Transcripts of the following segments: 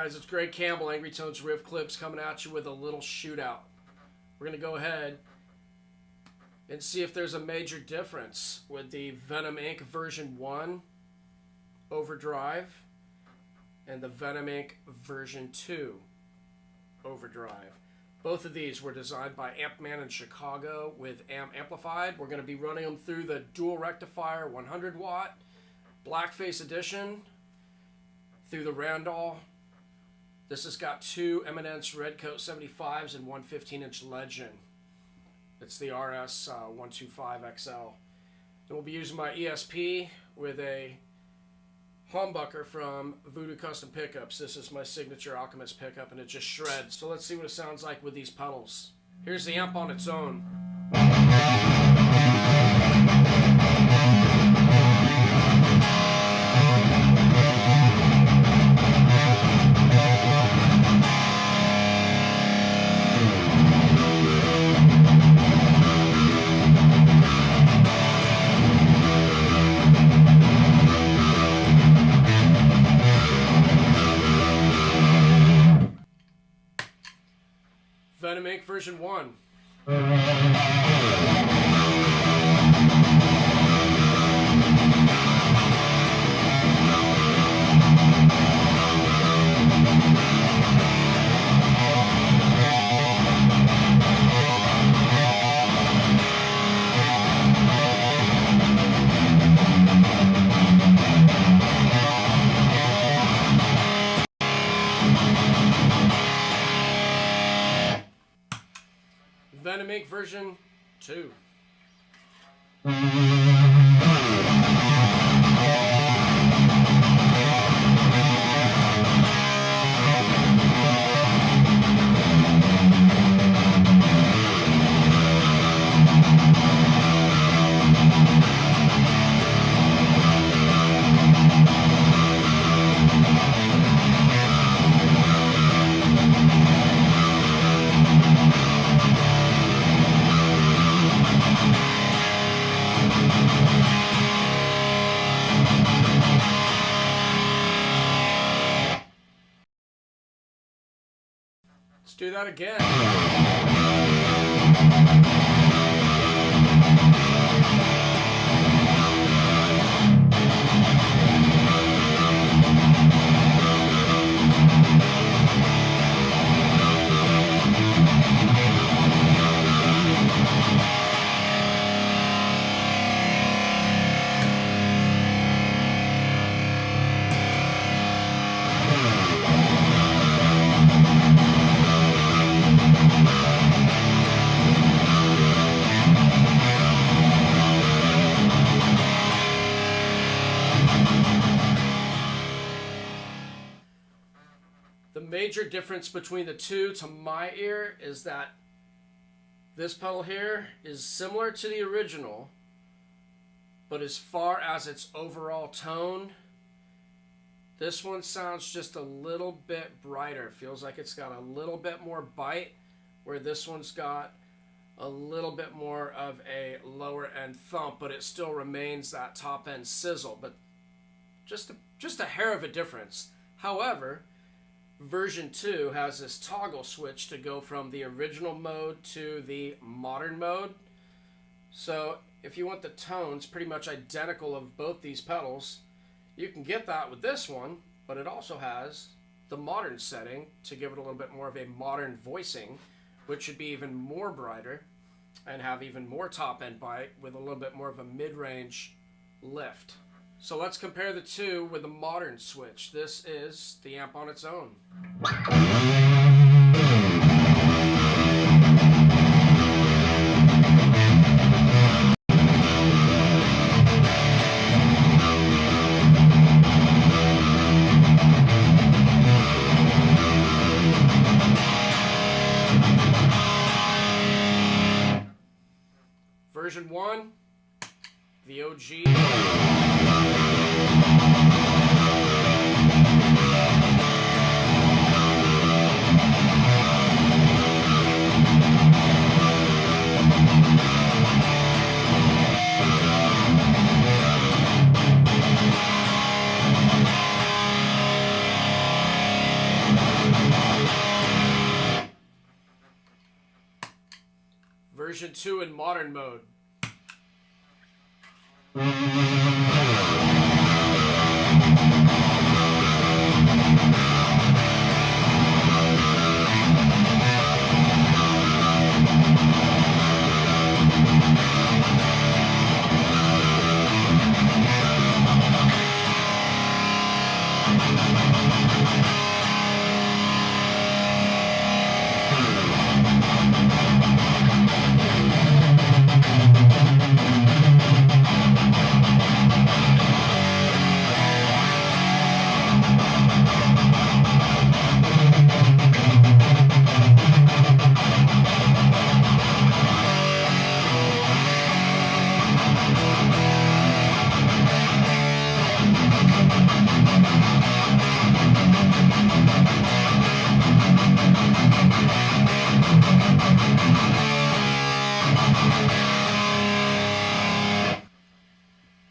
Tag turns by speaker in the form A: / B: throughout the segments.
A: guys, it's Greg Campbell, Angry Tones Riff Clips, coming at you with a little shootout. We're going to go ahead and see if there's a major difference with the Venom Inc. version 1 Overdrive and the Venom Inc. version 2 Overdrive. Both of these were designed by Amp Man in Chicago with AMM Amplified. We're going to be running them through the dual rectifier 100 watt Blackface edition through the Randall. This has got two Eminence Redcoat 75s and one 15-inch Legend. It's the RS 125XL. Then we'll be using my ESP with a humbucker from Voodoo Custom Pickups. This is my signature Alchemist pickup, and it just shreds. So let's see what it sounds like with these pedals. Here's the amp on its own. Venom Inc. version 1. Venom Inc. version 2. Let's do that again. The major difference between the two, to my ear, is that this pedal here is similar to the original, but as far as its overall tone, this one sounds just a little bit brighter. Feels like it's got a little bit more bite, where this one's got a little bit more of a lower end thump, but it still remains that top end sizzle, but just a hair of a difference. However, version 2 has this toggle switch to go from the original mode to the modern mode. So if you want the tones pretty much identical of both these pedals, you can get that with this one, but it also has the modern setting to give it a little bit more of a modern voicing, which should be even more brighter and have even more top end bite with a little bit more of a mid-range lift. So let's compare the two with the modern switch. This is the amp on its own. Version 1, the OG. version 2 in modern mode.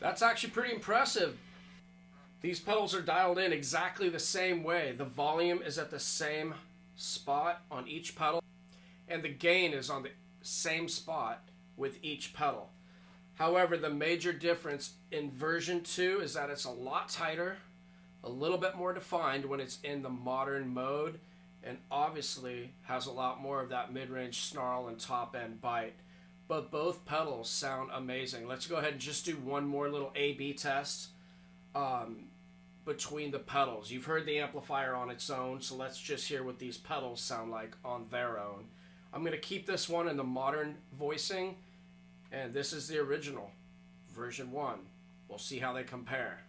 A: That's actually pretty impressive. These pedals are dialed in exactly the same way. The volume is at the same spot on each pedal, and the gain is on the same spot with each pedal. However, the major difference in version 2 is that it's a lot tighter, a little bit more defined when it's in the modern mode, and obviously has a lot more of that mid-range snarl and top-end bite. But both pedals sound amazing. Let's go ahead and just do one more little A/B test between the pedals. You've heard the amplifier on its own, so let's just hear what these pedals sound like on their own. I'm going to keep this one in the modern voicing, and this is the original, version 1. We'll see how they compare.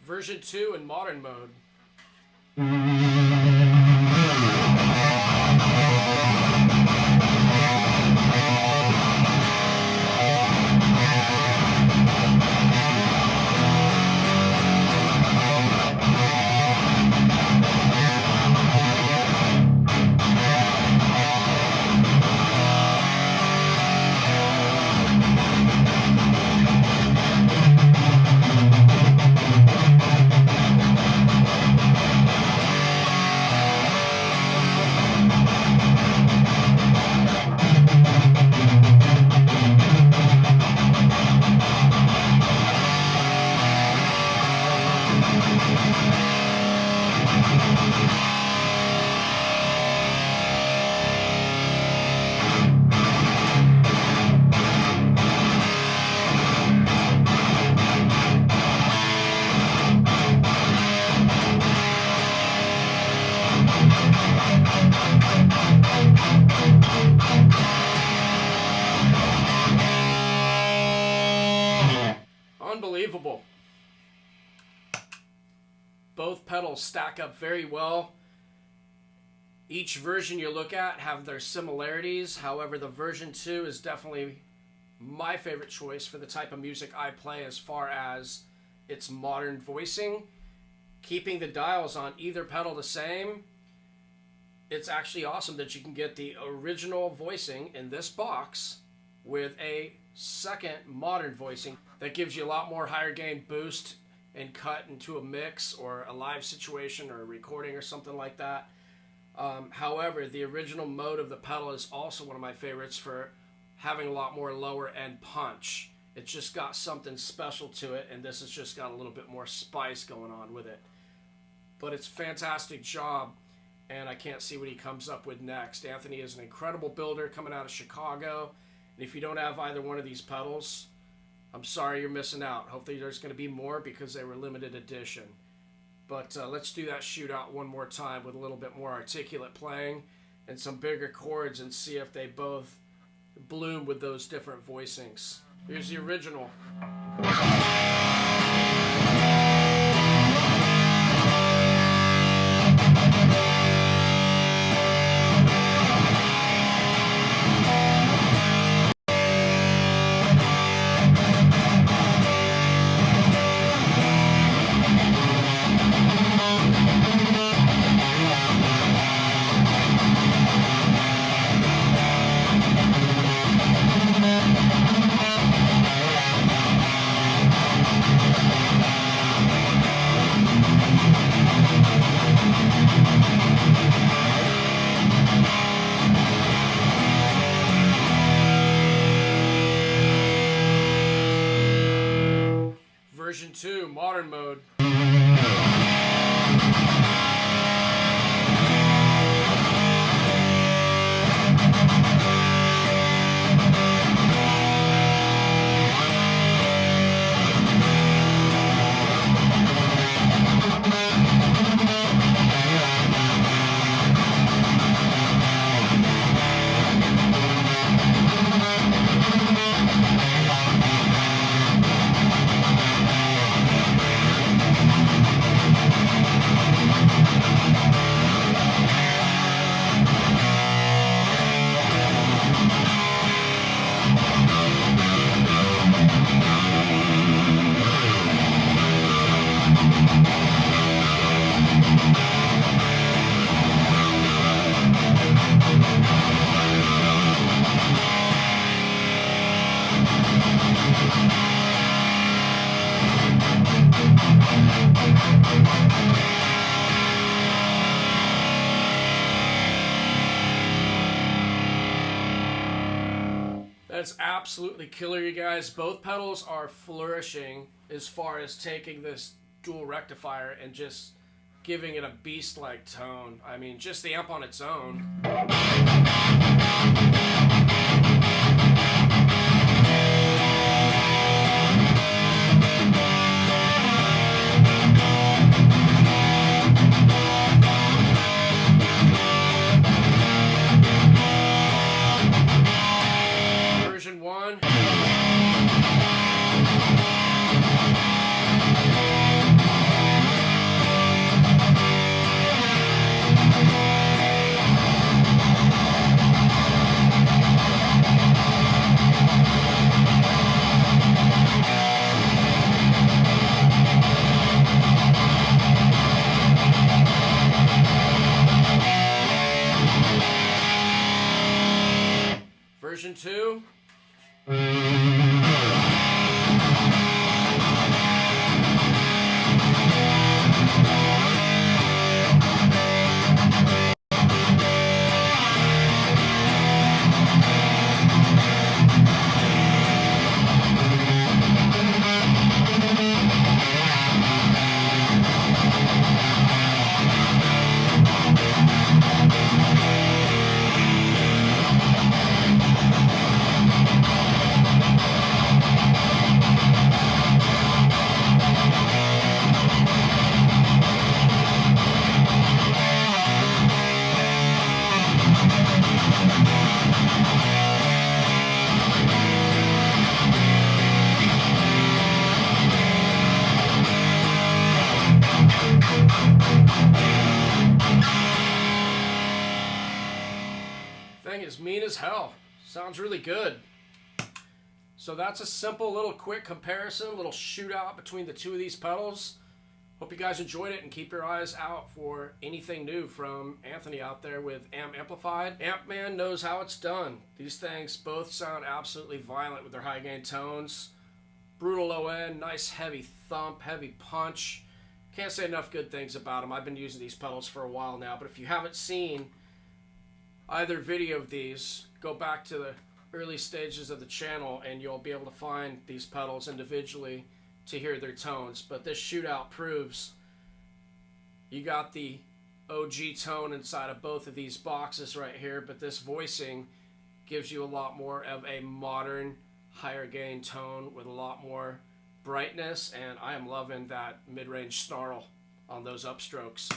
A: Version 2 in modern mode. Unbelievable. Both pedals stack up very well. Each version you look at have their similarities. However, the version 2 is definitely my favorite choice for the type of music I play as far as its modern voicing. Keeping the dials on either pedal the same, it's actually awesome that you can get the original voicing in this box with a second modern voicing that gives you a lot more higher gain boost and cut into a mix or a live situation or a recording or something like that. However, the original mode of the pedal is also one of my favorites for having a lot more lower end punch. It's just got something special to it, and this has just got a little bit more spice going on with it. But it's a fantastic job, and I can't see what he comes up with next. Anthony is an incredible builder coming out of Chicago, and if you don't have either one of these pedals, I'm sorry you're missing out. Hopefully there's going to be more because they were limited edition. But let's do that Shootout one more time with a little bit more articulate playing and some bigger chords and see if they both bloom with those different voicings. Here's the original. Version 2, modern mode. That's absolutely killer, you guys. Both pedals are flourishing as far as taking this dual rectifier and just giving it a beast-like tone. I mean, just the amp on its own. Version 1. Version 2. Thing is mean as hell. Sounds really good. So that's a simple little quick comparison, little shootout between the two of these pedals. Hope you guys enjoyed it and keep your eyes out for anything new from Anthony out there with AM Amplified. Amp Man knows how it's done. These things both sound absolutely violent with their high gain tones. Brutal low end, nice heavy thump, heavy punch. Can't say enough good things about them. I've been using these pedals for a while now, but if you haven't seen either video of these, go back to the early stages of the channel and you'll be able to find these pedals individually to hear their tones. But this Shootout proves you got the OG tone inside of both of these boxes right here, but this voicing gives you a lot more of a modern higher gain tone with a lot more brightness, and I am loving that mid-range snarl on those upstrokes.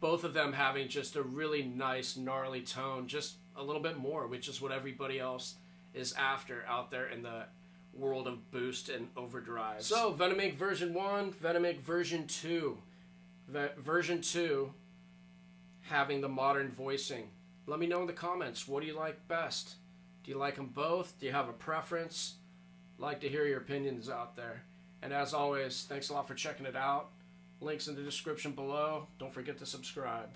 A: Both of them having just a really nice gnarly tone, just a little bit more, which is what everybody else is after out there in the world of boost and overdrive. So Venom Inc. version 1, Venom Inc. version 2. Version 2 having the modern voicing. Let me know in the comments, what do you like best? Do you like them both? Do you have a preference? I'd like to hear your opinions out there. And as always, thanks a lot for checking it out. Links in the description below. Don't forget to subscribe.